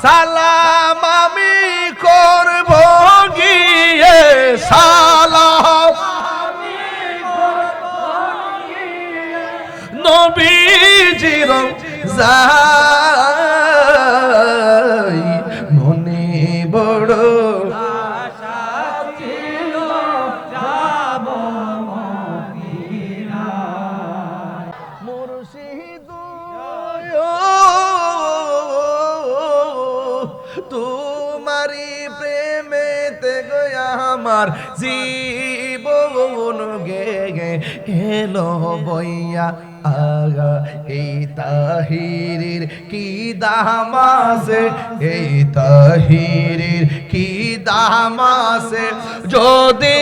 সালাম আমি করব গিয়ে সালাম নবীজির যাই মনে বড় আশা ছিল যাব মদিনায় মুর্শিদ তোমারি প্রেমেতে গয়া আমার জীবন গে এলো বইয়া আগা এই তাহিরের কি দাম আছে এই তাহিরের কি দাম আছে যদি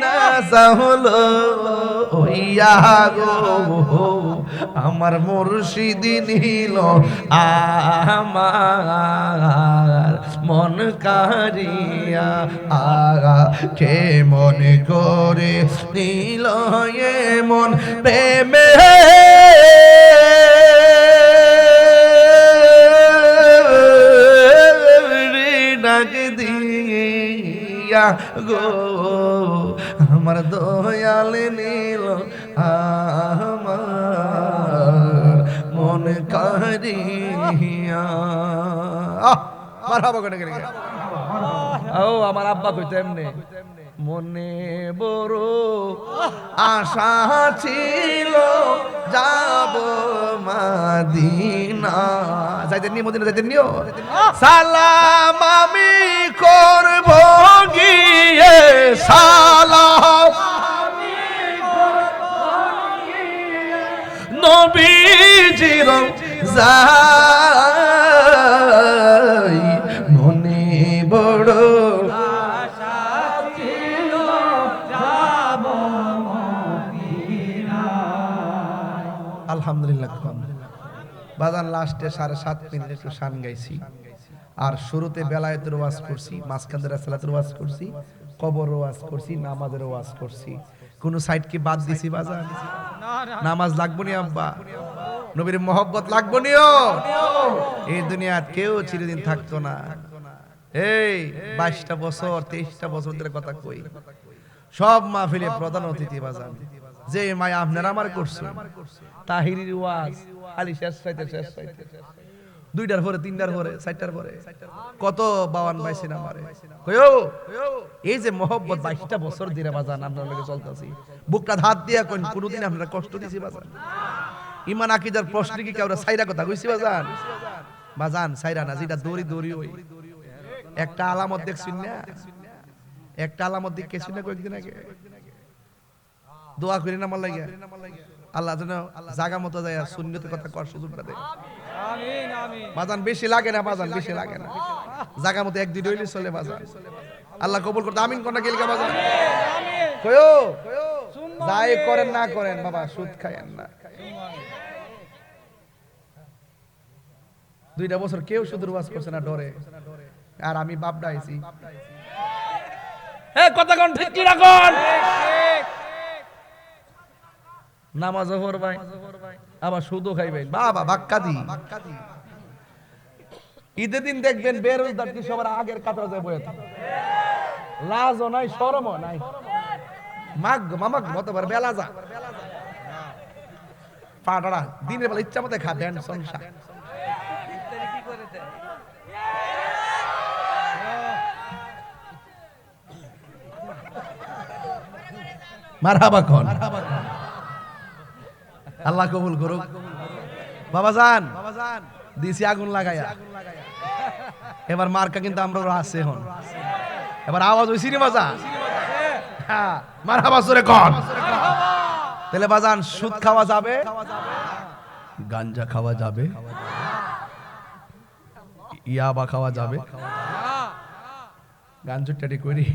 না হলো হইয়া গো আমার মুর্শিদ নিল আমার মন কারিয়া আগা কে মন করে নিল এ মন প্রেমে ডাক দিয়া গো আমার দয়াল নীল আমার মন কারিয়া মারহাবা করে গেলে ও আমার আব্বা কইতো এমনি মনে বড় আশা ছিল যাব মদিনা যাইতেন নি মদিনা যাইতেন নিও সালাম আমি করব গিয়ে সালাম নবীজির যাই মনে বড় আশা ছিল যাব মদিনায় আলহামদুলিল্লাহ বাজান লাস্টে 7.5 মিনিট একটু শান গাইছি আর শুরুতে বেলায়েতের ওয়াজ করছি মাঝখানে রাসূলের ওয়াজ করছি কবর ওয়াজ করছি নামাজের ওয়াজ করছি কোন সাইড কি বাদ দিছি বাজান নামাজ লাগবো নি আব্বা নবীর মহব্বত লাগবো নিও এই দুনিয়াত কেউ চিরদিন থাকতো না এই 22টা বছর 23টা বছর ধরে কথা কই সব মাহফিলে প্রধান অতিথি বাজান যে মায়া আপনারা আমার করছে তাহিরির ওয়াজ খালি শেষ চাইতে 2টার পরে 3টার পরে 4টার পরে কত বাওয়ান পাইছেন আমারে কইও এই যে মহব্বত 22টা বছর ধরে বাজান আপনার লগে চলতাছি বুকটা হাত দিয়া কোন কোনদিন আপনারা কষ্ট দিছি বাজান ঈমান আকীদার প্রশ্ন কি কাউরে সাইরা কথা কইছি বাজান বাজান সাইরা না যেটা দড়ি দড়ি হই একটা আলামত দেখছিন না একটা আলামত দেখেছিস না কয়েকদিন আগে দোয়া করি না আমার লাগে আল্লাহ যেন জায়গা মতো যায় সুন্নতের কথা কর সুযোগটা দেয় আমিন আমিন বাজান বেশি লাগে না বাজান বেশি লাগে না জায়গা মতো এক দুই হইলে চলে বাজান আল্লাহ কবুল করতে আমিন কোনটা গেলগা বাজান আমিন কয়ো যাই করেন না করেন বাবা সুদ খায়েন না 2টা বছর কেউ সুদের ওয়াজ করছে না ডরে আর আমি বাপ ডাইছি এ কথা কোন ঠিক কি রাখুন নামাজও পড়বাই আবার সুদও খাইবেন বাবা বাক্কা দি ঈদের দিন দেখবেন বেরোজগার কি সবার আগের কাতারে যায় বসে থাকে লাজও নাই শরমও নাই মাগ মামাক মতবার বেলা যা পাটাড়া দিনের বেলা ইচ্ছা মতো খা দেন সংসার কি করে দেয় মারহাবা কোন আল্লাহ কবুল করুক বাবাজান দিছি আগুন লাগায়া এবার মার্কা কিন্তু আমরা আছে এখন এবার আওয়াজ হইছি নি বাজান হ্যাঁ মারহাবা জোরে কোন তাহলে বাজান সুদ খাওয়া যাবে গাঞ্জা খাওয়া যাবে ইয়াবা খাওয়া যাবে গাঞ্জুটাটি করি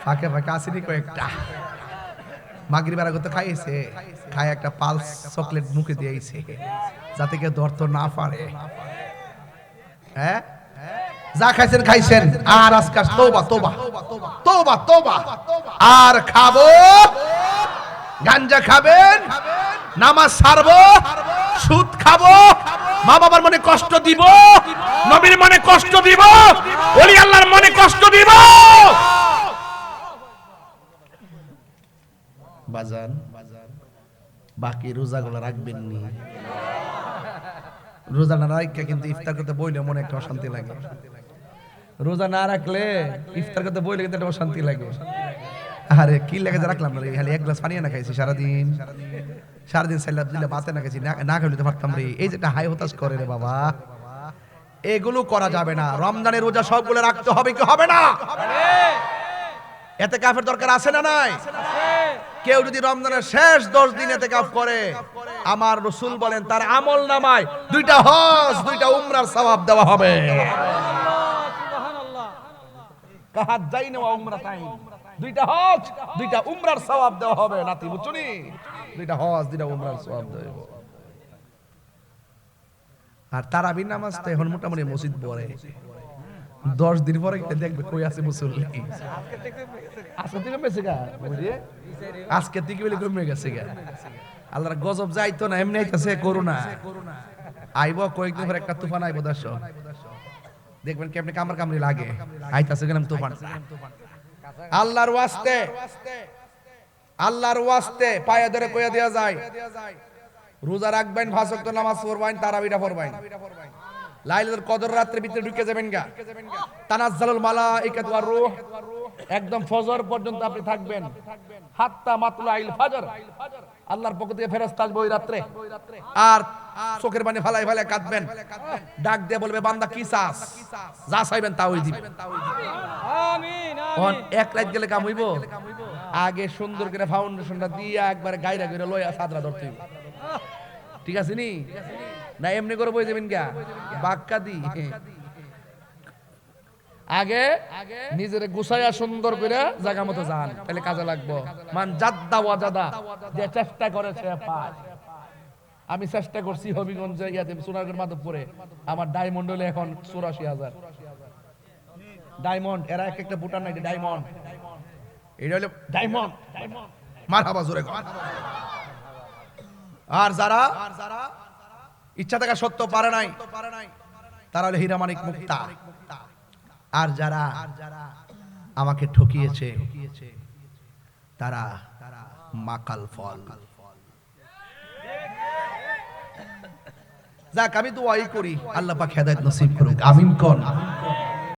ফাঁকে ফাঁকে আসেনি কয়েকটা মাগরিবের আগে তো খাইছে খায় একটা পালস চকলেট মুখে দিয়েছে যাতে কেউ ধরতে না পারে হ্যাঁ যা খাইছেন খাইছেন আর আজকাল তওবা তওবা তওবা তওবা আর খাবো গাঞ্জা খাবেন, নামাজ ছাড়বো, সুদ খাবো, মা বাবার মনে কষ্ট দিব, নবীর মনে কষ্ট দিব, ওলি আল্লাহর মনে কষ্ট দিব। বাজান বাকি রোজাগুলো রাখবেন নি। রোজা না রাখলে কিন্তু ইফতার করতে বইলে মনে একটা অশান্তি লাগে। রোজা না রাখলে ইফতার করতে বইলে কিন্তু একটা অশান্তি লাগে। আরে কি লাগে রাখলাম না রে, খালি এক গ্লাস পানি না খাইছি সারাদিন সাইলাব দিলে বাতে না খাইছি, না খাইলে তো পারতাম রে। এই যেটা হাই হতাশ করে রে বাবা, এগুলো করা যাবে না। রমজানের রোজা সবগুলো রাখতে হবে কি হবে না? এতেকাফের দরকার আছে না নাই? কেউ যদি রমজানের শেষ 10 দিন এতেকাফ করে, আমার রাসূল বলেন তার আমল নামায় 2টা হজ 2টা উমরার সওয়াব দেওয়া হবে। সুবহানাল্লাহ। কাহাত যাইনা ওয়া উমরাতাইন, 2টা হজ 2টা উমরার সওয়াব দেওয়া হবে। নাতি বুঝছনি, 2টা হজ 2টা উমরার সওয়াব দেওয়া হবে। আর তারাবি নামাজ তো এখন মোটামুটি মসজিদ পড়ে, 10 দিন পরে দেখবে কই আছে মুসল্লি। আজকে থেকে বেঁচে গা, আজকে থেকে বলে কমে গেছে গা। আল্লাহর গজব যাইতো না, এমনি আইতাছে করোনা। আইবো কয়েকদিন পরে একটা তুফান আইবো, দেখবেন কেমনে কামড় কামড়ি লাগে। আইতাছে গেলাম তুফান। আল্লাহর ওয়াস্তে, আল্লাহর ওয়াস্তে পায়ে ধরে কইয়া দেয়া যায়, রোজা রাখবেন, 5 ওয়াক্ত নামাজ পড়বেন, তারাবিটা পড়বেন, লাইলাতুল কদর রাতের ভিতরে ঢুকে যাবেন গা। তানাজ্জালুল মালাইকাতু ওয়ার রূহ, একদম ফজর পর্যন্ত আপনি থাকবেন, হাত্তা মাতলাইল ফজর। আল্লাহর পক্ষ থেকে ফেরেশতা আসবে ওই রাতে, আর চোখের পানি ফালাই ফালাই কাঁদবেন, ডাক দিয়ে বলবে বান্দা কি চাস, যা চাইবেন তা ওই দিবেন। আমিন আমিন। এক রাত গেলে কাম হইব? আগে সুন্দর করে ফাউন্ডেশনটা দিয়া একবারে গায়রা করে লয়া সাদরা ধরতে হইব। ঠিক আছে নি? না এমনি করে বই যাবেন গা বাক্কা দি। আগে নিজের গুছাইয়া সুন্দর করে জায়গা মতো যান, তাহলে কাজে লাগবো। মান জাদ্দা ওয়াজাদা, যে চেষ্টা করে সে পায়। আমি চেষ্টা করছি হবিগঞ্জ ইয়াতে সোনারগঞ্জ মাধবপুরে, আমার ডায়মন্ড হলে এখন 84,000 ডায়মন্ড। এরা একটা বুটার নাই ডায়মন্ড, এটা হলো ডায়মন্ড। মারহাবা জোরে কর। আর যারা ইচ্ছা থাকা সত্য পারে নাই, তারা হলো হীরামানিক মুক্তা। আর যারা আমাকে ঠকিয়েছে তারা মাকাল ফল। যাক আমি দোয়াই করি, আল্লাহ পাক হেদায়েত নসিব করুক। আমিন কোন।